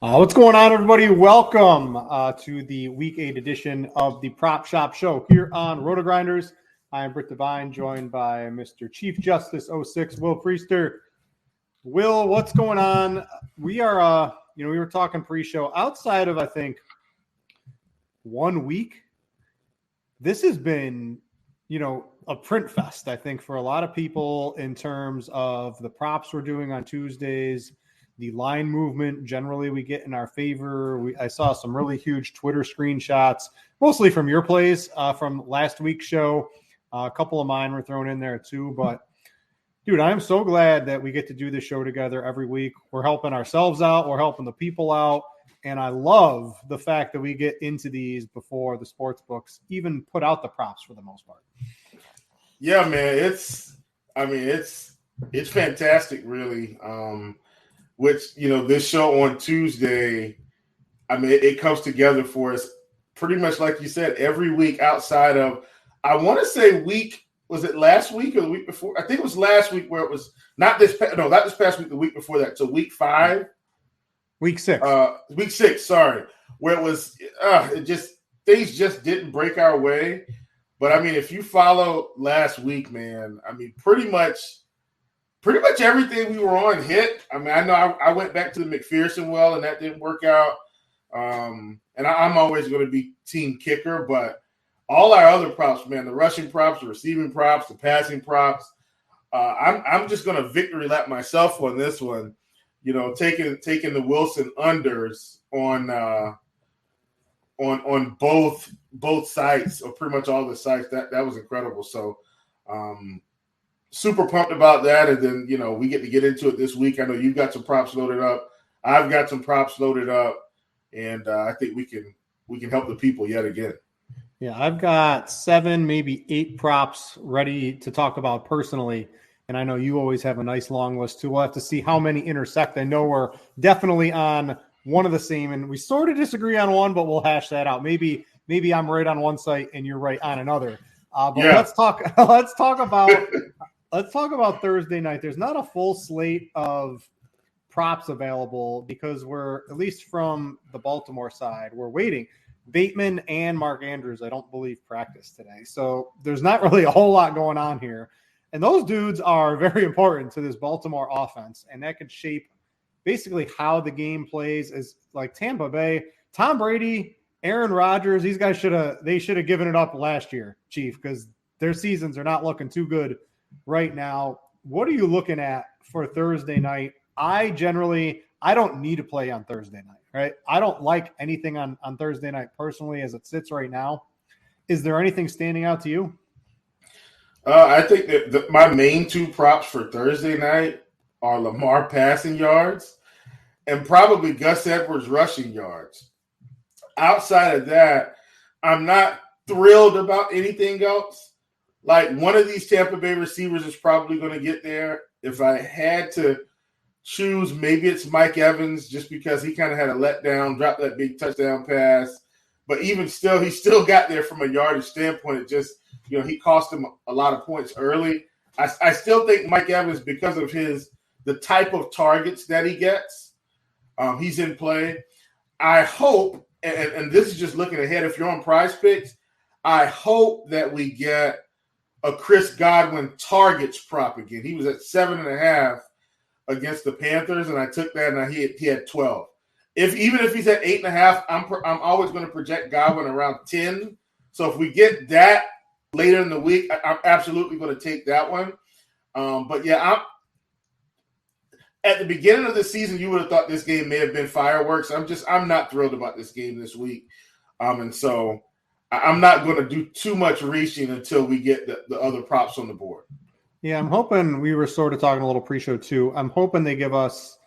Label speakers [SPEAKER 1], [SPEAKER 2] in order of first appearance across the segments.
[SPEAKER 1] What's going on, everybody? Welcome to the Week 8 edition of the Prop Shop Show here on RotoGrinders. I am Brit Devine, joined by Mr. Chief Justice 06, Will Priester. Will, what's going on? We are, we were talking pre-show. Outside of, I think, 1 week, this has been, a print fest, I think, for a lot of people in terms of the props we're doing on Tuesdays. The line movement generally we get in our favor. I saw some really huge Twitter screenshots, mostly from your plays from last week's show. A couple of mine were thrown in there too. But, dude, I'm so glad that we get to do this show together every week. We're helping ourselves out. We're helping the people out. And I love the fact that we get into these before the sports books even put out the props for the most part.
[SPEAKER 2] Yeah, man. It's fantastic, really. Which, this show on Tuesday, it comes together for us pretty much like you said, every week outside of, I want to say was it last week or the week before? I think it was last week not this past week, the week before that. So week 5.
[SPEAKER 1] Week 6.
[SPEAKER 2] Week 6, sorry. Where it was, things just didn't break our way. But, if you follow last week, man, pretty much everything we were on hit. I know I went back to the McPherson well, and that didn't work out. And I'm always going to be team kicker, but all our other props, man, the rushing props, the receiving props, the passing props, I'm just going to victory lap myself on this one. Taking the Wilson unders on both sites, or pretty much all the sites. That was incredible. So. Super pumped about that, and then we get into it this week. I know you've got some props loaded up. I've got some props loaded up, and I think we can help the people yet again.
[SPEAKER 1] Yeah, I've got 7, maybe 8 props ready to talk about personally, and I know you always have a nice long list too. We'll have to see how many intersect. I know we're definitely on one of the same, and we sort of disagree on one, but we'll hash that out. Maybe I'm right on one site and you're right on another. Let's talk about Thursday night. There's not a full slate of props available because we're, at least from the Baltimore side, we're waiting. Bateman and Mark Andrews, I don't believe, practice today. So there's not really a whole lot going on here. And those dudes are very important to this Baltimore offense, and that could shape basically how the game plays. Is like Tampa Bay, Tom Brady, Aaron Rodgers, these guys should have given it up last year, Chief, because their seasons are not looking too good right now. What are you looking at for Thursday night? I don't need to play on Thursday night, right? I don't like anything on Thursday night personally as it sits right now. Is there anything standing out to you?
[SPEAKER 2] I think that my main 2 props for Thursday night are Lamar passing yards and probably Gus Edwards rushing yards. Outside of that, I'm not thrilled about anything else. Like, one of these Tampa Bay receivers is probably going to get there. If I had to choose, maybe it's Mike Evans, just because he kind of had a letdown, dropped that big touchdown pass. But even still, he still got there from a yardage standpoint. It just, he cost him a lot of points early. I still think Mike Evans, because of the type of targets that he gets, he's in play. I hope, and this is just looking ahead, if you're on Prize Picks, I hope that we get a Chris Godwin targets prop again. He was at 7.5 against the Panthers, and I took that, and he had 12. Even if he's at 8.5, I'm always going to project Godwin around 10. So if we get that later in the week, I'm absolutely going to take that one. But yeah, at the beginning of the season, you would have thought this game may have been fireworks. I'm not thrilled about this game this week, and so I'm not going to do too much reaching until we get the other props on the board.
[SPEAKER 1] Yeah, I'm hoping, we were sort of talking a little pre-show too, I'm hoping they give us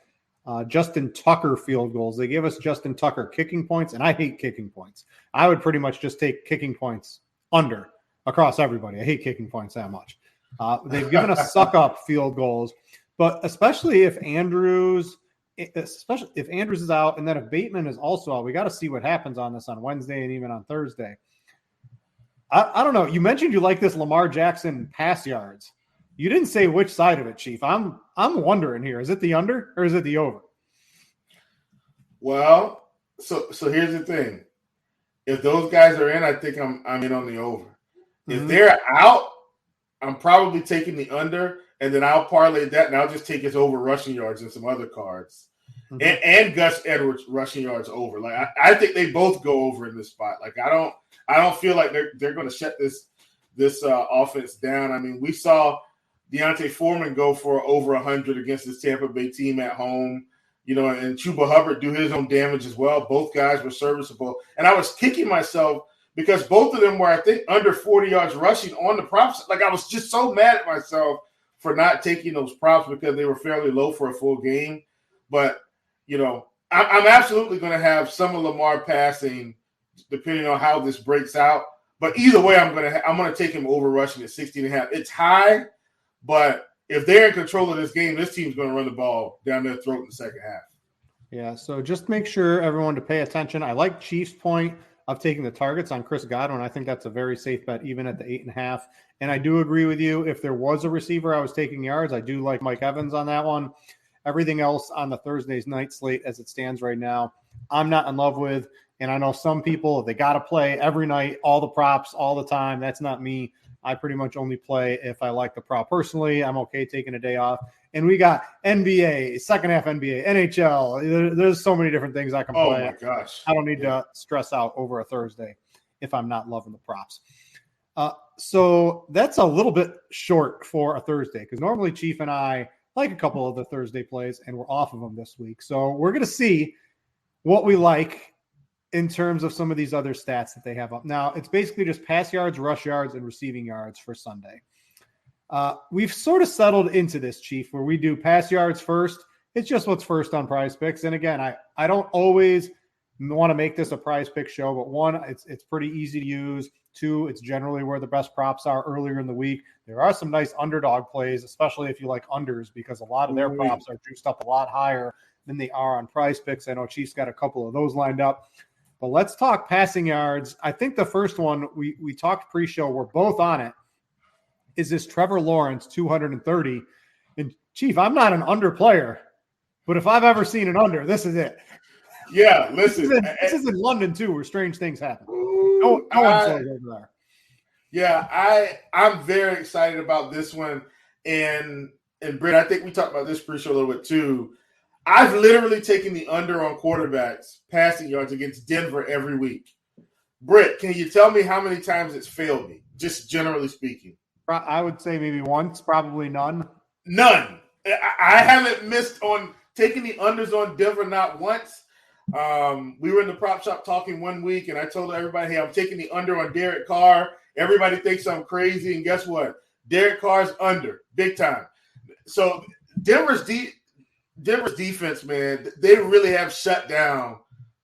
[SPEAKER 1] Justin Tucker field goals. They give us Justin Tucker kicking points, and I hate kicking points. I would pretty much just take kicking points under across everybody. I hate kicking points that much. They've given us suck-up field goals, but especially if Andrews is out, and then if Bateman is also out, we got to see what happens on this on Wednesday and even on Thursday. I don't know. You mentioned you like this Lamar Jackson pass yards. You didn't say which side of it, Chief. I'm wondering here. Is it the under or is it the over?
[SPEAKER 2] Well, so here's the thing. If those guys are in, I think I'm in on the over.
[SPEAKER 1] Mm-hmm.
[SPEAKER 2] If they're out, I'm probably taking the under, and then I'll parlay that, and I'll just take his over rushing yards and some other cards. Mm-hmm. And Gus Edwards rushing yards over. Like I think they both go over in this spot. Like I don't feel like they're going to shut this offense down. I mean, we saw Deontay Foreman go for over 100 against this Tampa Bay team at home. You know, and Chuba Hubbard do his own damage as well. Both guys were serviceable. And I was kicking myself because both of them were, I think, under 40 yards rushing on the props. Like, I was just so mad at myself for not taking those props because they were fairly low for a full game. But, you know, I'm absolutely going to have some of Lamar passing depending on how this breaks out. But either way, I'm going to take him over rushing at 16.5. It's high, but if they're in control of this game, this team's going to run the ball down their throat in the second half.
[SPEAKER 1] Yeah, so just make sure everyone to pay attention. I like Chiefs' point of taking the targets on Chris Godwin. I think that's a very safe bet, even at the 8.5. And I do agree with you. If there was a receiver I was taking yards, I do like Mike Evans on that one. Everything else on the Thursday's night slate as it stands right now, I'm not in love with. And I know some people, they got to play every night, all the props, all the time. That's not me. I pretty much only play if I like the prop personally. I'm okay taking a day off. And we got NBA, second half NBA, NHL. There's so many different things I can play.
[SPEAKER 2] Oh, my gosh.
[SPEAKER 1] I don't need to stress out over a Thursday if I'm not loving the props. So that's a little bit short for a Thursday because normally Chief and I like a couple of the Thursday plays, and we're off of them this week. So we're going to see what we like in terms of some of these other stats that they have up. Now, it's basically just pass yards, rush yards, and receiving yards for Sunday. We've sort of settled into this, Chief, where we do pass yards first. It's just what's first on Prize Picks. And again, I don't always want to make this a Prize Pick show, but one, it's pretty easy to use. Two, it's generally where the best props are earlier in the week. There are some nice underdog plays, especially if you like unders, because a lot of their props are juiced up a lot higher than they are on Prize Picks. I know Chief's got a couple of those lined up. But let's talk passing yards. I think the first one we talked pre-show, we're both on it, is this Trevor Lawrence 230. And Chief, I'm not an under player, but if I've ever seen an under, this is it.
[SPEAKER 2] Yeah, listen.
[SPEAKER 1] This is in London too, where strange things happen. No one says over there.
[SPEAKER 2] Yeah, I'm very excited about this one. And Brit, I think we talked about this pre-show a little bit too. I've literally taken the under on quarterbacks passing yards against Denver every week. Brit, can you tell me how many times it's failed me, just generally speaking?
[SPEAKER 1] I would say maybe once, probably none.
[SPEAKER 2] None. I haven't missed on taking the unders on Denver, not once. We were in the prop shop talking one week, and I told everybody, hey, I'm taking the under on Derek Carr. Everybody thinks I'm crazy, and guess what? Derek Carr's under, big time. So Denver's defense, man, they really have shut down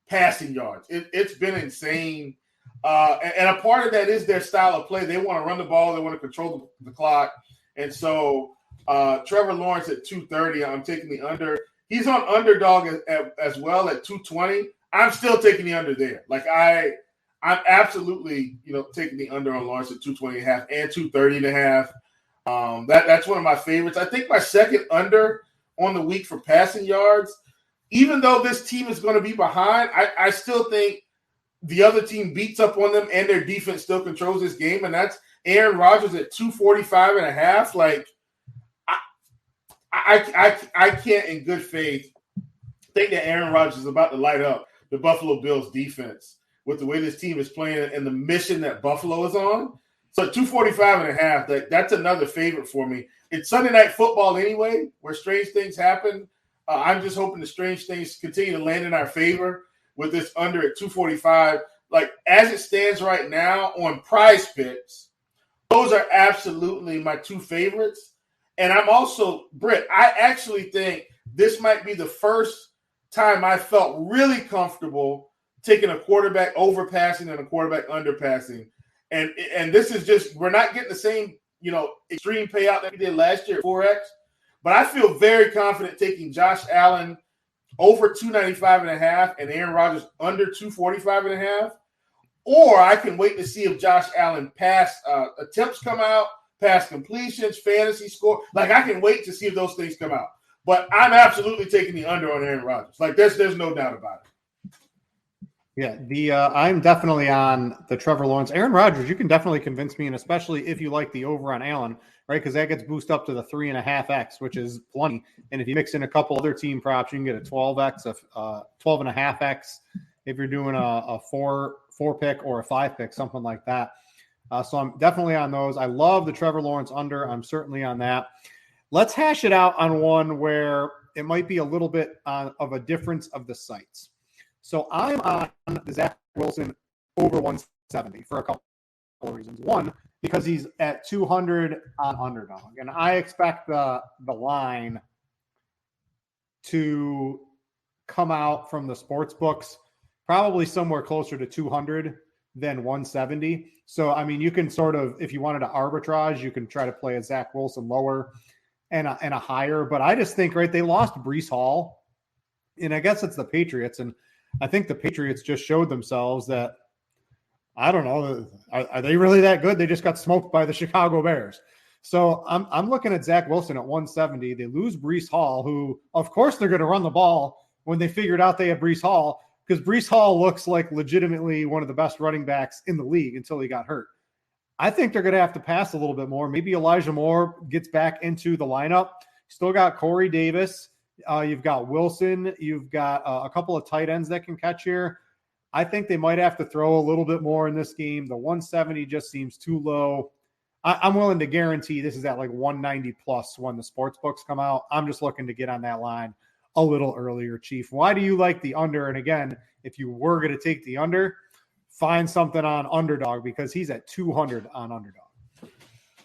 [SPEAKER 2] passing yards. It's been insane. And a part of that is their style of play. They want to run the ball. They want to control the clock. And so Trevor Lawrence at 230, I'm taking the under. He's on underdog as well at 220. I'm still taking the under there. Like I'm absolutely, taking the under on Lawrence at 220.5 and 230.5. That's one of my favorites. I think my second under on the week for passing yards, even though this team is going to be behind, I still think the other team beats up on them and their defense still controls this game, and that's Aaron Rodgers at 245.5. Like, I can't in good faith think that Aaron Rodgers is about to light up the Buffalo Bills defense with the way this team is playing and the mission that Buffalo is on. So 245.5, that's another favorite for me. It's Sunday Night Football anyway, where strange things happen. I'm just hoping the strange things continue to land in our favor with this under at 245. Like, as it stands right now on Prize Picks, those are absolutely my two favorites. And I'm also, Brit, I actually think this might be the first time I felt really comfortable taking a quarterback overpassing and a quarterback underpassing. And this is just, we're not getting the same, extreme payout that we did last year at 4X. But I feel very confident taking Josh Allen over 295.5 and Aaron Rodgers under 245.5. Or I can wait to see if Josh Allen pass attempts come out, pass completions, fantasy score. Like, I can wait to see if those things come out. But I'm absolutely taking the under on Aaron Rodgers. Like there's no doubt about it.
[SPEAKER 1] Yeah, I'm definitely on the Trevor Lawrence. Aaron Rodgers, you can definitely convince me, and especially if you like the over on Allen, right? Because that gets boosted up to the 3.5x, which is plenty. And if you mix in a couple other team props, you can get a 12x, a 12.5x if you're doing a four pick or a 5 pick, something like that. So I'm definitely on those. I love the Trevor Lawrence under. I'm certainly on that. Let's hash it out on one where it might be a little bit of a difference of the sites. So I'm on the Zach Wilson over 170 for a couple of reasons. One, because he's at 200 on underdog. And I expect the line to come out from the sports books probably somewhere closer to 200 than 170. So, I mean, you can sort of, if you wanted to arbitrage, you can try to play a Zach Wilson lower and a higher. But I just think, right, they lost Breece Hall. And I guess it's the Patriots. And I think the Patriots just showed themselves that, I don't know, are they really that good? They just got smoked by the Chicago Bears. So I'm looking at Zach Wilson at 170. They lose Breece Hall, who, of course, they're going to run the ball when they figured out they had Breece Hall, because Breece Hall looks like legitimately one of the best running backs in the league until he got hurt. I think they're going to have to pass a little bit more. Maybe Elijah Moore gets back into the lineup. Still got Corey Davis. You've got Wilson. You've got a couple of tight ends that can catch here. I think they might have to throw a little bit more in this game. The 170 just seems too low. I'm willing to guarantee this is at like 190 plus when the sports books come out. I'm just looking to get on that line a little earlier, Chief. Why do you like the under? And again, if you were going to take the under, find something on underdog because he's at 200 on underdog.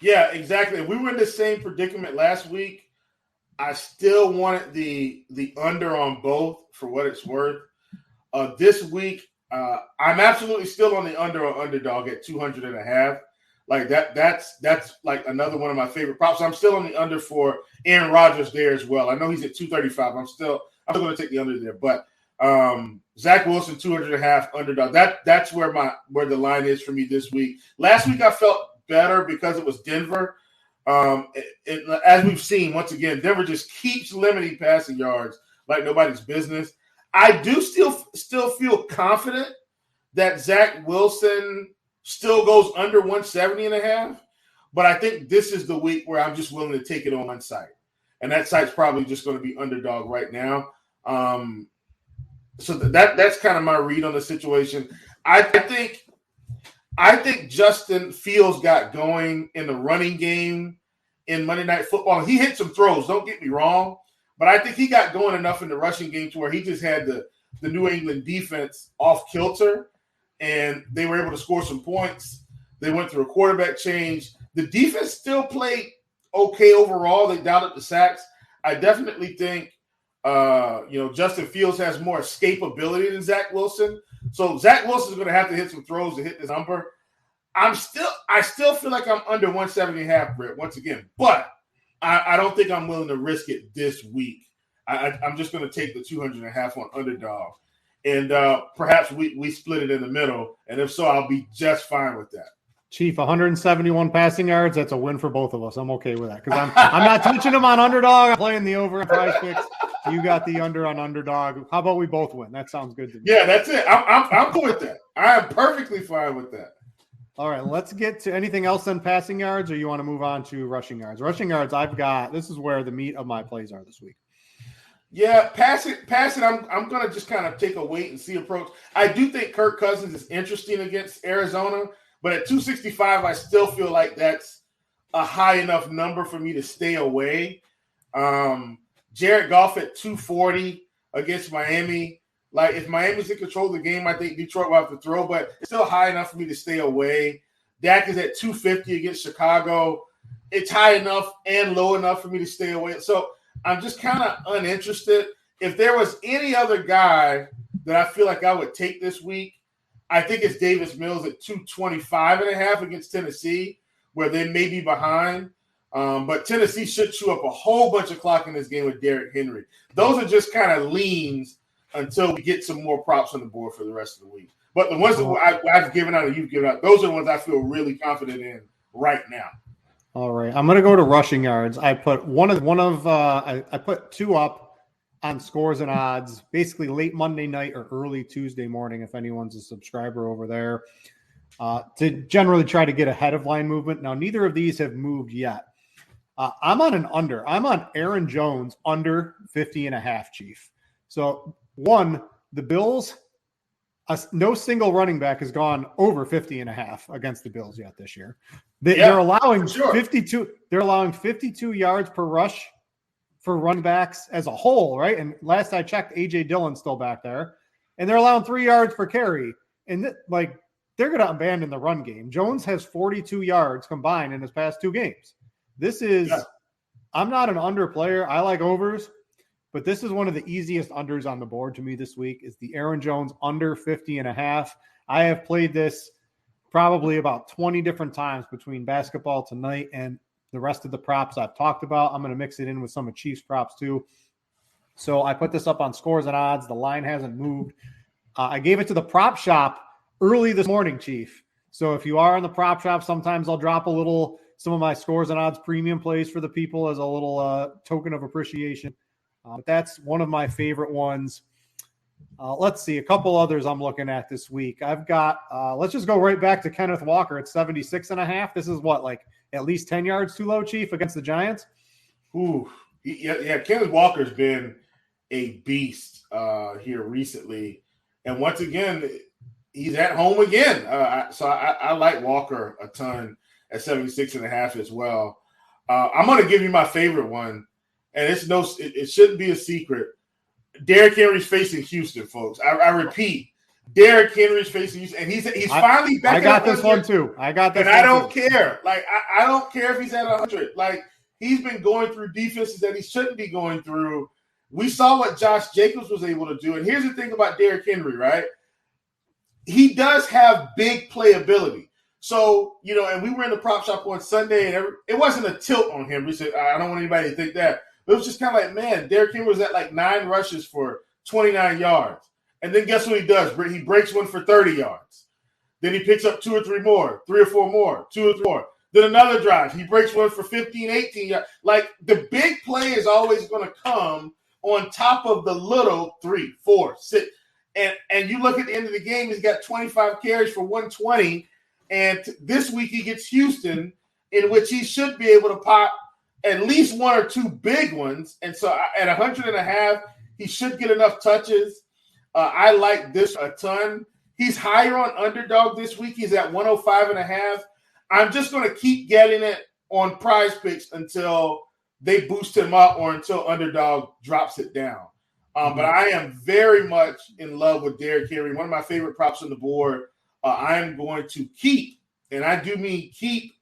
[SPEAKER 2] Yeah, exactly. We were in the same predicament last week. I still wanted the under on both for what it's worth. This week, I'm absolutely still on the under on underdog at 200.5. Like that's like another one of my favorite props. I'm still on the under for Aaron Rodgers there as well. I know he's at 235. I'm still going to take the under there, but Zach Wilson 200.5 underdog. That's where the line is for me this week. Last week I felt better because it was Denver. As we've seen once again, Denver just keeps limiting passing yards like nobody's business. I do still feel confident that Zach Wilson still goes under 170.5, but I think this is the week where I'm just willing to take it on one site, and that site's probably just going to be underdog right now. So that's kind of my read on the situation. I think Justin Fields got going in the running game in Monday Night Football. He hit some throws, don't get me wrong, but I think he got going enough in the rushing game to where he just had the New England defense off kilter, and they were able to score some points. They went through a quarterback change. The defense still played okay overall. They doubted the sacks. I definitely think Justin Fields has more escapability than Zach Wilson. So Zach Wilson's going to have to hit some throws to hit this number. I still feel like I'm under 170.5, Brit, once again, but I don't think I'm willing to risk it this week. I'm just going to take the 200.5 on underdog, and perhaps we split it in the middle, and if so, I'll be just fine with that.
[SPEAKER 1] Chief, 171 passing yards. That's a win for both of us. I'm okay with that because I'm not touching him on underdog. I'm playing the over in prize picks. You got the under on underdog. How about we both win? That sounds good to me.
[SPEAKER 2] Yeah, that's it. I'm cool with that. I am perfectly fine with that.
[SPEAKER 1] All right, let's get to anything else on passing yards, or you want to move on to rushing yards? Rushing yards, this is where the meat of my plays are this week.
[SPEAKER 2] Yeah, pass it. I'm going to just kind of take a wait and see approach. I do think Kirk Cousins is interesting against Arizona, but at 265, I still feel like that's a high enough number for me to stay away. Jared Goff at 240 against Miami. Like, if Miami's in control of the game, I think Detroit will have to throw, but it's still high enough for me to stay away. Dak is at 250 against Chicago. It's high enough and low enough for me to stay away. So I'm just kind of uninterested. If there was any other guy that I feel like I would take this week, I think it's Davis Mills at 225.5 against Tennessee, where they may be behind. But Tennessee should chew up a whole bunch of clock in this game with Derrick Henry. Those are just kind of leans until we get some more props on the board for the rest of the week. But the ones that I've given out and you've given out, those are the ones I feel really confident in right now.
[SPEAKER 1] All right, I'm going to go to rushing yards. I put I put 2 up on scores and odds, basically late Monday night or early Tuesday morning, if anyone's a subscriber over there, to generally try to get ahead of line movement. Now, neither of these have moved yet. I'm on an under. I'm on Aaron Jones under 50.5, Chief. So, the Bills, no single running back has gone over 50.5 against the Bills yet this year. They're allowing 52. They're allowing 52 yards per rush for running backs as a whole, right? And last I checked, AJ Dillon's still back there, and they're allowing 3 yards per carry. And they're going to abandon the run game. Jones has 42 yards combined in his past 2 games. I'm not an under player. I like overs, but this is one of the easiest unders on the board to me this week is the Aaron Jones under 50.5. I have played this probably about 20 different times between basketball tonight and the rest of the props I've talked about. I'm going to mix it in with some of Chiefs props too. So I put this up on scores and odds. The line hasn't moved. I gave it to the prop shop early this morning, Chief. So if you are in the prop shop, sometimes I'll drop some of my scores and odds premium plays for the people as a little token of appreciation. But that's one of my favorite ones. Let's see, a couple others I'm looking at this week. I've got, let's just go right back to Kenneth Walker at 76.5. This is at least 10 yards too low, Chief, against the Giants?
[SPEAKER 2] Ooh, yeah. Kenneth Walker's been a beast here recently. And once again, he's at home again. So I like Walker a ton at 76.5 as well. I'm going to give you my favorite one. And it shouldn't be a secret. Derrick Henry's facing Houston, folks. I repeat, Derrick Henry's facing Houston, and he's finally back.
[SPEAKER 1] I got this one too.
[SPEAKER 2] I don't care. I don't care if he's at 100. He's been going through defenses that he shouldn't be going through. We saw what Josh Jacobs was able to do, and here's the thing about Derrick Henry, right? He does have big playability. So, and we were in the prop shop on Sunday, and it wasn't a tilt on him. We said, I don't want anybody to think that. But it was just kind of like, man, Derrick Henry was at 9 rushes for 29 yards. And then guess what he does? He breaks one for 30 yards. Then he picks up 2 or 3 more, 3 or 4 more, 2 or 3 more. Then another drive. He breaks one for 15, 18 yards. The big play is always going to come on top of the little 3, 4, 6. And you look at the end of the game, he's got 25 carries for 120. And this week he gets Houston, in which he should be able to pop at least 1 or 2 big ones. And so at 100.5, he should get enough touches. I like this a ton. He's higher on underdog this week. He's at 105.5. I'm just going to keep getting it on Prize Picks until they boost him up or until underdog drops it down. But I am very much in love with Derrick Henry. One of my favorite props on the board. I am going to keep, and I do mean keep,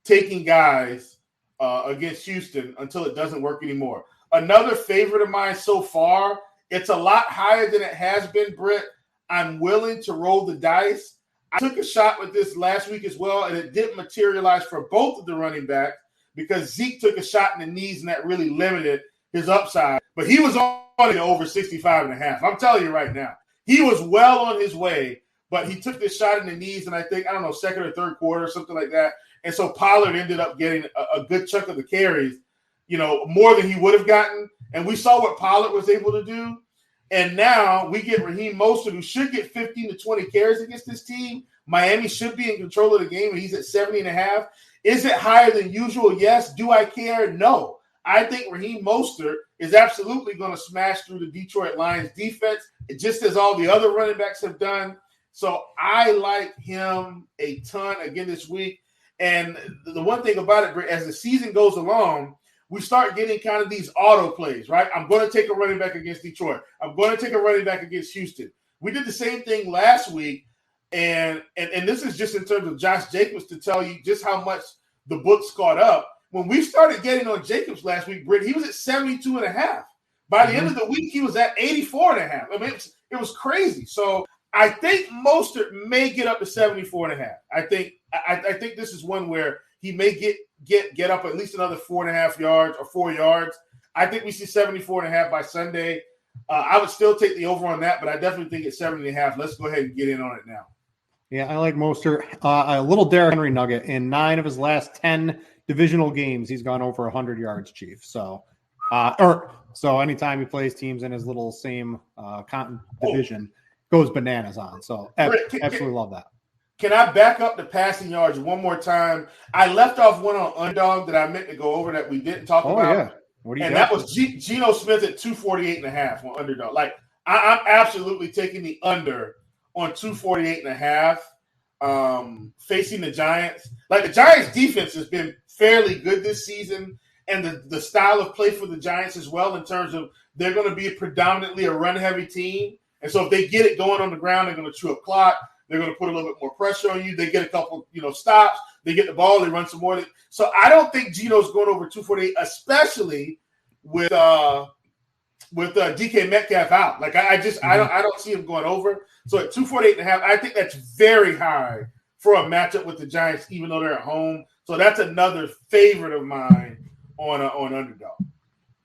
[SPEAKER 2] taking guys against Houston until it doesn't work anymore. Another favorite of mine so far, it's a lot higher than it has been, Brit. I'm willing to roll the dice. I took a shot with this last week as well, and it didn't materialize for both of the running backs because Zeke took a shot in the knees, and that really limited his upside. But he was on over 65.5. I'm telling you right now. He was well on his way, but he took this shot in the knees, and I think, second or third quarter, something like that. And so Pollard ended up getting a good chunk of the carries, more than he would have gotten. And we saw what Pollard was able to do. And now we get Raheem Mostert, who should get 15 to 20 carries against this team. Miami should be in control of the game, and he's at 70.5. Is it higher than usual? Yes. Do I care? No. I think Raheem Mostert is absolutely going to smash through the Detroit Lions defense, just as all the other running backs have done. So I like him a ton again this week. And the one thing about it, as the season goes along, we start getting kind of these auto plays, right? I'm going to take a running back against Detroit. I'm going to take a running back against Houston. We did the same thing last week. And this is just in terms of Josh Jacobs to tell you just how much the books caught up. When we started getting on Jacobs last week, Britt, he was at 72.5. By the end of the week, he was at 84.5. I mean, it was crazy. So I think Mostert may get up to 74.5. I think this is one where he may get up at least another 4.5 yards or 4 yards. I think we see 74.5 by Sunday. I would still take the over on that, but I definitely think it's 70.5. Let's go ahead and get in on it now.
[SPEAKER 1] Yeah, I like Mostert. A little Derrick Henry nugget. In 9 of his last 10 divisional games, he's gone over 100 yards, Chief. So, so anytime he plays teams in his little same division, goes bananas on. So absolutely love that.
[SPEAKER 2] Can I back up the passing yards one more time? I left off one on underdog that I meant to go over that we didn't talk about.
[SPEAKER 1] Yeah. What do you got?
[SPEAKER 2] That was Geno Smith at 248.5 on underdog. Like, I'm absolutely taking the under on 248.5 facing the Giants. Like, the Giants defense has been fairly good this season, and the style of play for the Giants as well, in terms of they're going to be predominantly a run-heavy team. And so if they get it going on the ground, they're going to chew up clock. They're going to put a little bit more pressure on you. They get a couple, stops. They get the ball. They run some more. So I don't think Geno's going over 248, especially with DK Metcalf out. Like, I don't see him going over. So at 248.5, I think that's very high for a matchup with the Giants, even though they're at home. So that's another favorite of mine on underdog.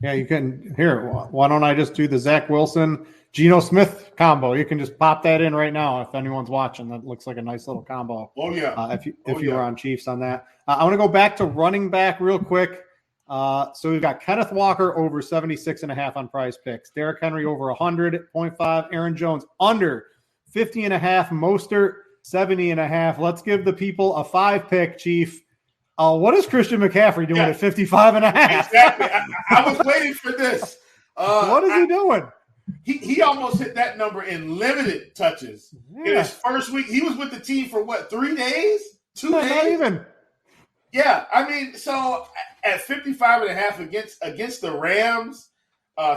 [SPEAKER 1] Yeah, you can. Here, why don't I just do the Zach Wilson, Geno Smith combo? You can just pop that in right now if anyone's watching. That looks like a nice little combo.
[SPEAKER 2] Oh, yeah.
[SPEAKER 1] If you were on Chiefs on that. I want to go back to running back real quick. So we've got Kenneth Walker over 76.5 on Prize Picks. Derrick Henry over 100.5. Aaron Jones under 50.5. Mostert 70.5. Let's give the people a 5-pick, Chief. What is Christian McCaffrey doing at 55.5?
[SPEAKER 2] Exactly. I was waiting for this.
[SPEAKER 1] What is he doing?
[SPEAKER 2] He almost hit that number in limited touches. In his first week. He was with the team for 3 days? 2 days?
[SPEAKER 1] Not even.
[SPEAKER 2] Yeah, I mean, so at 55.5 against the Rams,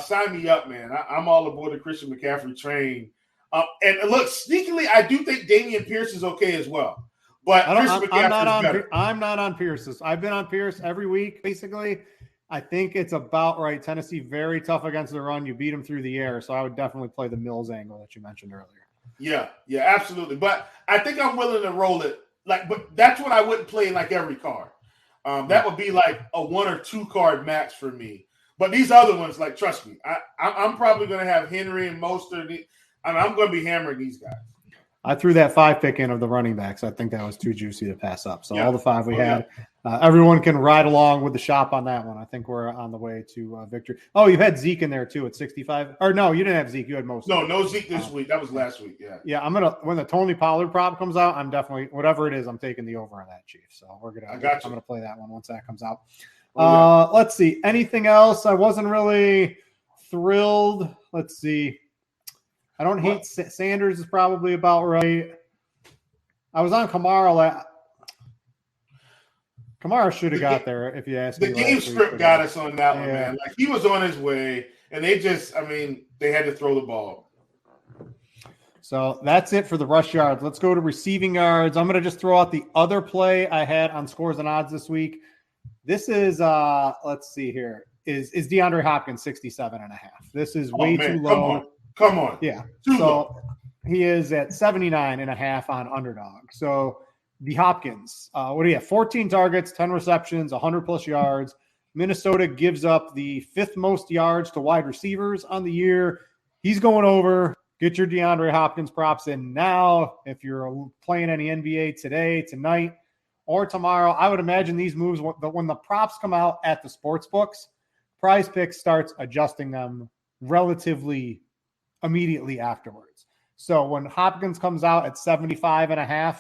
[SPEAKER 2] sign me up, man. I'm all aboard the Christian McCaffrey train. And look, sneakily, I do think Dameon Pierce is okay as well. But Christian McCaffrey is better.
[SPEAKER 1] I'm not on Pierce. I've been on Pierce every week, basically. I think it's about right. Tennessee, very tough against the run. You beat them through the air, so I would definitely play the Mills angle that you mentioned earlier.
[SPEAKER 2] Yeah, absolutely. But I think I'm willing to roll it. But that's what I wouldn't play in every card. That would be like a 1 or 2 card max for me. But these other ones, trust me, I'm probably going to have Henry and Mostert. I'm going to be hammering these guys.
[SPEAKER 1] I threw that 5-pick in of the running backs. I think that was too juicy to pass up. So all the 5 we had, everyone can ride along with the shop on that one. I think we're on the way to victory. Oh, you had Zeke in there too at 65. Or no, you didn't have Zeke. You had Mostert.
[SPEAKER 2] No Zeke this week. That was last week. Yeah.
[SPEAKER 1] Yeah, when the Tony Pollard prop comes out, I'm definitely, whatever it is, I'm taking the over on that, Chief. So I'm gonna play that one once that comes out. Let's see. Anything else? I wasn't really thrilled. Let's see. I don't hate Sanders is probably about right. I was on Kamara. Kamara should have got there if you ask me.
[SPEAKER 2] The game script got us on that one, man. He was on his way, and they had to throw the ball.
[SPEAKER 1] So that's it for the rush yards. Let's go to receiving yards. I'm going to just throw out the other play I had on Scores and Odds this week. This is, let's see here, is DeAndre Hopkins 67.5. This is way too low.
[SPEAKER 2] Come on.
[SPEAKER 1] Yeah.
[SPEAKER 2] Too low.
[SPEAKER 1] He is at 79.5 on underdog. So the Hopkins, what do you have? 14 targets, 10 receptions, 100+ yards. Minnesota gives up the 5th most yards to wide receivers on the year. He's going over. Get your DeAndre Hopkins props in now. If you're playing any NBA today, tonight, or tomorrow, I would imagine these moves, when the props come out at the sports books, Prize Picks starts adjusting them relatively immediately afterwards. So when Hopkins comes out at 75.5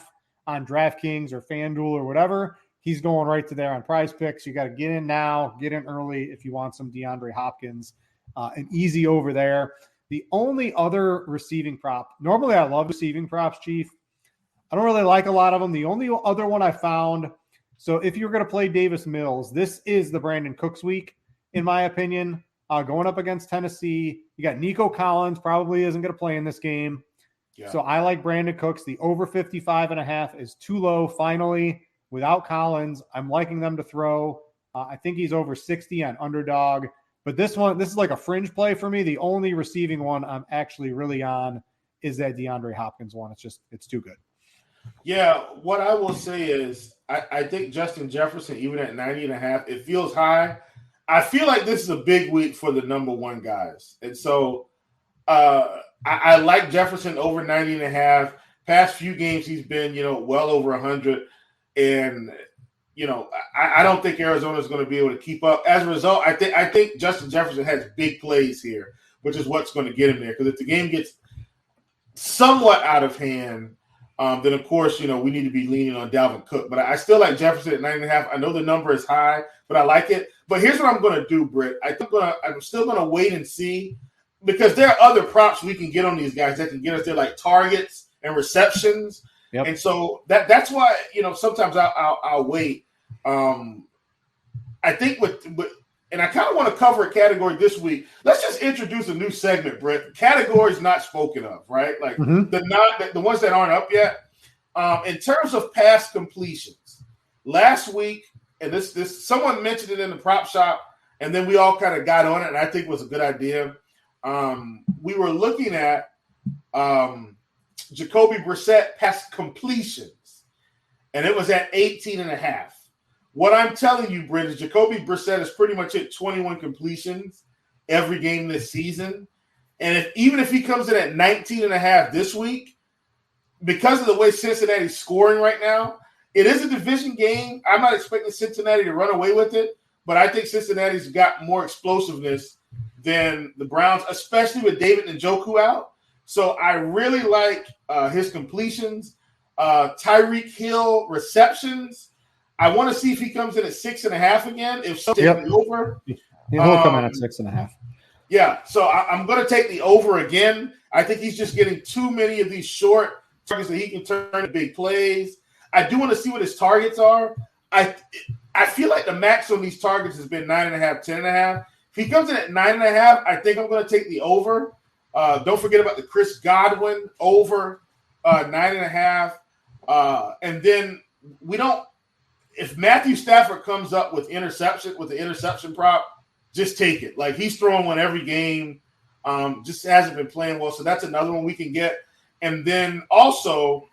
[SPEAKER 1] on DraftKings or FanDuel or whatever, he's going right to there on Prize Picks. You got to get in now, get in early if you want some DeAndre Hopkins. An easy over there. The only other receiving prop, normally I love receiving props, Chief. I don't really like a lot of them. The only other one I found, so if you're going to play Davis Mills, this is the Brandon Cooks week, in my opinion. Going up against Tennessee, you got Nico Collins, probably isn't going to play in this game. Yeah. So I like Brandon Cooks. The over 55.5 is too low. Finally, without Collins, I'm liking them to throw. I think he's over 60 on underdog. But this is like a fringe play for me. The only receiving one I'm actually really on is that DeAndre Hopkins one. It's too good.
[SPEAKER 2] Yeah, what I will say is I think Justin Jefferson, even at 90.5, it feels high. I feel like this is a big week for the number one guys. And so I like Jefferson over 90.5. Past few games, he's been, well over 100. And I don't think Arizona is going to be able to keep up. As a result, I think Justin Jefferson has big plays here, which is what's going to get him there. Because if the game gets somewhat out of hand, then of course, we need to be leaning on Dalvin Cook. But I still like Jefferson at 9.5. I know the number is high, but I like it. But here's what I'm going to do, Britt. I'm still going to wait and see, because there are other props we can get on these guys that can get us there, like targets and receptions. Yep. And so that's why, sometimes I'll wait. I think and I kind of want to cover a category this week. Let's just introduce a new segment, Britt. Categories not spoken of, right? Like the ones that aren't up yet. In terms of pass completions, last week, and this someone mentioned it in the prop shop, and then we all kind of got on it, and I think it was a good idea. We were looking at Jacoby Brissett pass completions, and it was at 18.5. What I'm telling you, Britt, is Jacoby Brissett has pretty much hit 21 completions every game this season. And even if he comes in at 19.5 this week, because of the way Cincinnati's scoring right now, it is a division game. I'm not expecting Cincinnati to run away with it, but I think Cincinnati's got more explosiveness than the Browns, especially with David Njoku out. So I really like his completions. Tyreek Hill receptions. I want to see if he comes in at 6.5 again. If so, take the over.
[SPEAKER 1] He'll come in at 6.5.
[SPEAKER 2] Yeah, so I'm going to take the over again. I think he's just getting too many of these short targets that he can turn into big plays. I do want to see what his targets are. I feel like the max on these targets has been 9.5, 10.5. If he comes in at 9.5, I think I'm going to take the over. Don't forget about the Chris Godwin over 9.5. And then if Matthew Stafford comes up with the interception prop, just take it. Like, he's throwing one every game. Just hasn't been playing well. So that's another one we can get. And then also,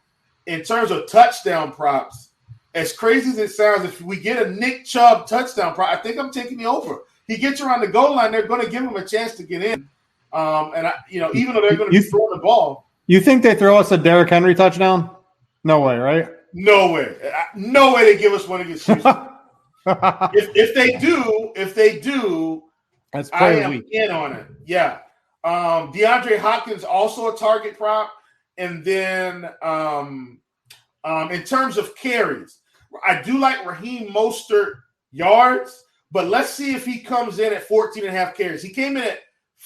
[SPEAKER 2] in terms of touchdown props, as crazy as it sounds, if we get a Nick Chubb touchdown prop, I think I'm taking the over. He gets around the goal line, they're going to give him a chance to get in. Even though they're going to be throwing the ball. You
[SPEAKER 1] think they throw us a Derrick Henry touchdown? No way, right?
[SPEAKER 2] No way. No way they give us one against Houston. if they do,
[SPEAKER 1] that's
[SPEAKER 2] I am in on it. Yeah. DeAndre Hopkins also a target prop. And then in terms of carries, I do like Raheem Mostert yards, but let's see if he comes in at 14.5 carries. He came in at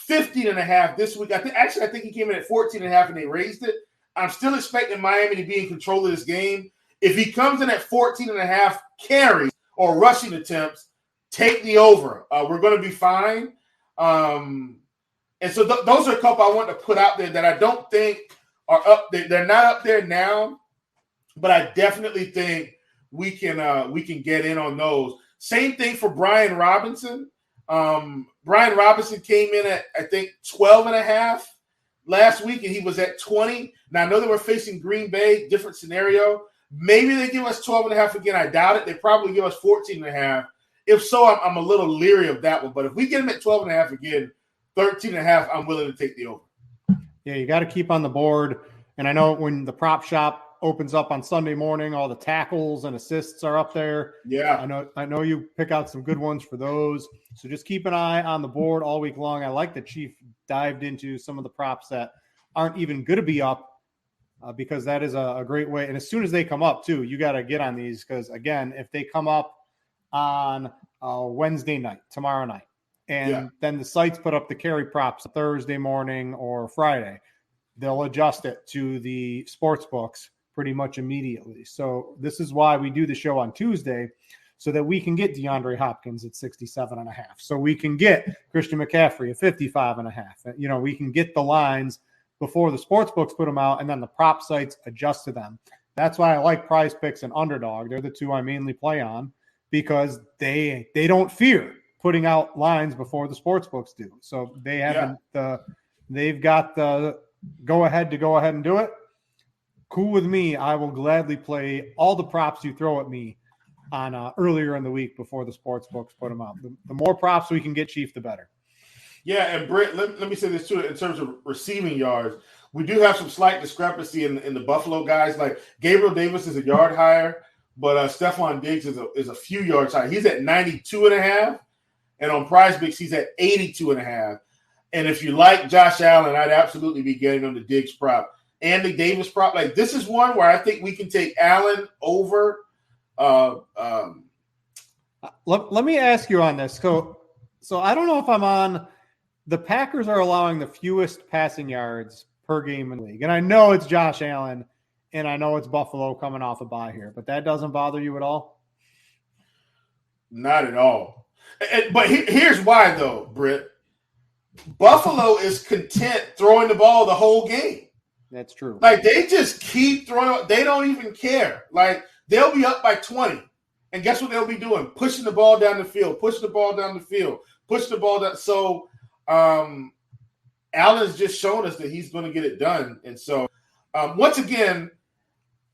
[SPEAKER 2] 15.5 this week. I think he came in at 14.5 and they raised it. I'm still expecting Miami to be in control of this game. If he comes in at 14.5 carries or rushing attempts, take the over. We're going to be fine. And so those are a couple I want to put out there that I don't think are up there. They're not up there now, but I definitely think we can get in on those. Same thing for Brian Robinson. Brian Robinson came in at, I think, 12.5 last week, and he was at 20. Now, I know they were facing Green Bay, different scenario. Maybe they give us 12.5 again. I doubt it. They probably give us 14.5. If so, I'm a little leery of that one. But if we get them at 12.5 again, 13.5, I'm willing to take the over.
[SPEAKER 1] Yeah, you got to keep on the board. And I know when the prop shop opens up on Sunday morning, all the tackles and assists are up there.
[SPEAKER 2] Yeah.
[SPEAKER 1] I know you pick out some good ones for those. So just keep an eye on the board all week long. I like that Chief dived into some of the props that aren't even going to be up because that is a great way. And as soon as they come up, too, you got to get on these because, again, if they come up on Wednesday night, tomorrow night, and then the sites put up the carry props Thursday morning or Friday, they'll adjust it to the sports books pretty much immediately. So this is why we do the show on Tuesday, so that we can get DeAndre Hopkins at 67.5. So we can get Christian McCaffrey at 55.5. We can get the lines before the sports books put them out, and then the prop sites adjust to them. That's why I like Prize Picks and Underdog. They're the two I mainly play on because they don't fear putting out lines before the sports books do. So they have they've got the go ahead and do it. Cool with me. I will gladly play all the props you throw at me on earlier in the week before the sports books put them out. The more props we can get, Chief, the better.
[SPEAKER 2] Yeah, and Britt, let me say this too. In terms of receiving yards, we do have some slight discrepancy in the Buffalo guys. Like Gabriel Davis is a yard higher, but Stephon Diggs is a few yards high. He's at 92.5, and on PrizePicks he's at 82.5. And if you like Josh Allen, I'd absolutely be getting him the Diggs prop and the Davis prop. Like, this is one where I think we can take Allen over.
[SPEAKER 1] Let me ask you on this. So I don't know if I'm on. The Packers are allowing the fewest passing yards per game in the league. And I know it's Josh Allen, and I know it's Buffalo coming off a bye here, but that doesn't bother you at all?
[SPEAKER 2] Not at all. But here's why, though, Brit. Buffalo is content throwing the ball the whole game.
[SPEAKER 1] That's true.
[SPEAKER 2] Like, they just keep throwing. They don't even care. Like, they'll be up by 20. And guess what they'll be doing? Pushing the ball down the field, pushing the ball down. So Allen's just shown us that he's going to get it done. And so, once again,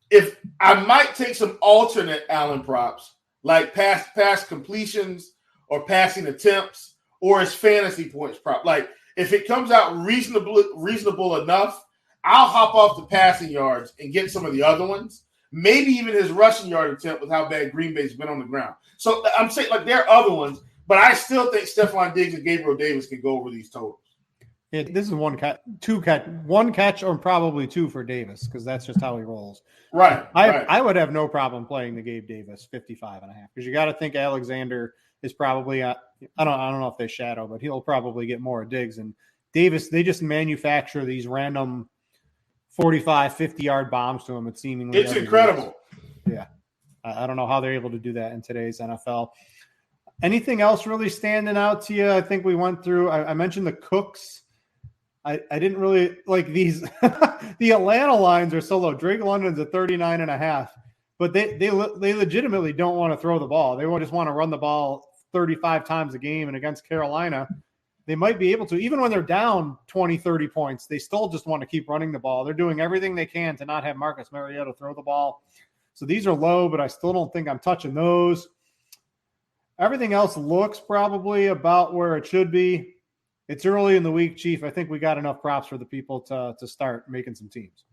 [SPEAKER 2] if I might take some alternate Allen props, like pass completions or passing attempts or his fantasy points prop. Like, if it comes out reasonable enough, I'll hop off the passing yards and get some of the other ones. Maybe even his rushing yard attempt with how bad Green Bay's been on the ground. So I'm saying, like, there are other ones, but I still think Stephon Diggs and Gabriel Davis can go over these totals.
[SPEAKER 1] Yeah, this is one catch, or probably two for Davis, because that's just how he rolls.
[SPEAKER 2] Right.
[SPEAKER 1] I would have no problem playing the Gabe Davis 55.5, because you got to think Alexander is probably I don't know if they shadow, but he'll probably get more Diggs. And Davis, they just manufacture these random 45, 50-yard bombs to him. It's seemingly
[SPEAKER 2] incredible.
[SPEAKER 1] Yeah. I don't know how they're able to do that in today's NFL. Anything else really standing out to you? I think we went through, I mentioned the Cooks. I didn't really like these. The Atlanta lines are so low. Drake London's at 39.5, but they legitimately don't want to throw the ball. They just want to run the ball 35 times a game. And against Carolina, they might be able to, even when they're down 20, 30 points, they still just want to keep running the ball. They're doing everything they can to not have Marcus Mariota throw the ball. So these are low, but I still don't think I'm touching those. Everything else looks probably about where it should be. It's early in the week, Chief. I think we got enough props for the people to start making some teams.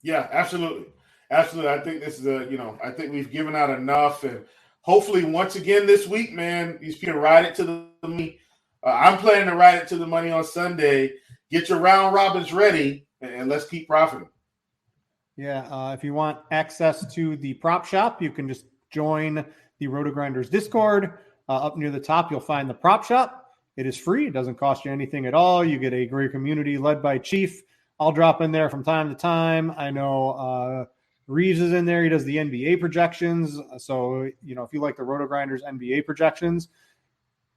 [SPEAKER 2] Yeah, absolutely. Absolutely. I think this is I think we've given out enough. And hopefully once again this week, man, you can ride it to the money. I'm planning to ride it to the money on Sunday. Get your round robins ready, and let's keep profiting.
[SPEAKER 1] Yeah, if you want access to the prop shop, you can just join the RotoGrinders Discord. Up near the top, you'll find the prop shop. It is free. It doesn't cost you anything at all. You get a great community led by Chief. I'll drop in there from time to time. I know Reeves is in there. He does the NBA projections. So, if you like the RotoGrinders NBA projections,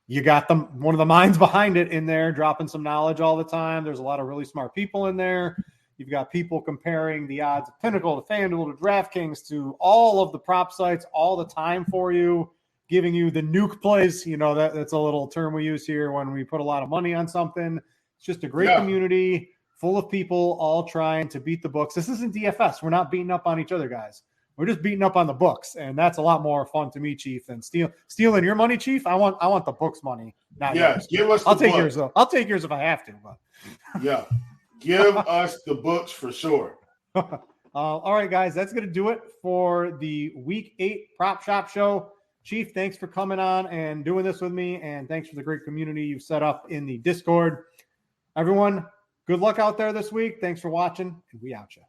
[SPEAKER 1] you got one of the minds behind it in there, dropping some knowledge all the time. There's a lot of really smart people in there. You've got people comparing the odds of Pinnacle to FanDuel to DraftKings to all of the prop sites all the time for you, giving you the nuke plays. That's a little term we use here when we put a lot of money on something. It's just a great community full of people all trying to beat the books. This isn't DFS. We're not beating up on each other, guys. We're just beating up on the books, and that's a lot more fun to me, Chief, than stealing your money, Chief. I want the books money. Not yours.
[SPEAKER 2] Give us.
[SPEAKER 1] I'll take yours. I'll take yours if I have to. But
[SPEAKER 2] yeah, give us the books for sure.
[SPEAKER 1] All right, guys, that's going to do it for the Week 8 Prop Shop Show. Chief, thanks for coming on and doing this with me, and thanks for the great community you've set up in the Discord. Everyone, good luck out there this week. Thanks for watching, and we out you.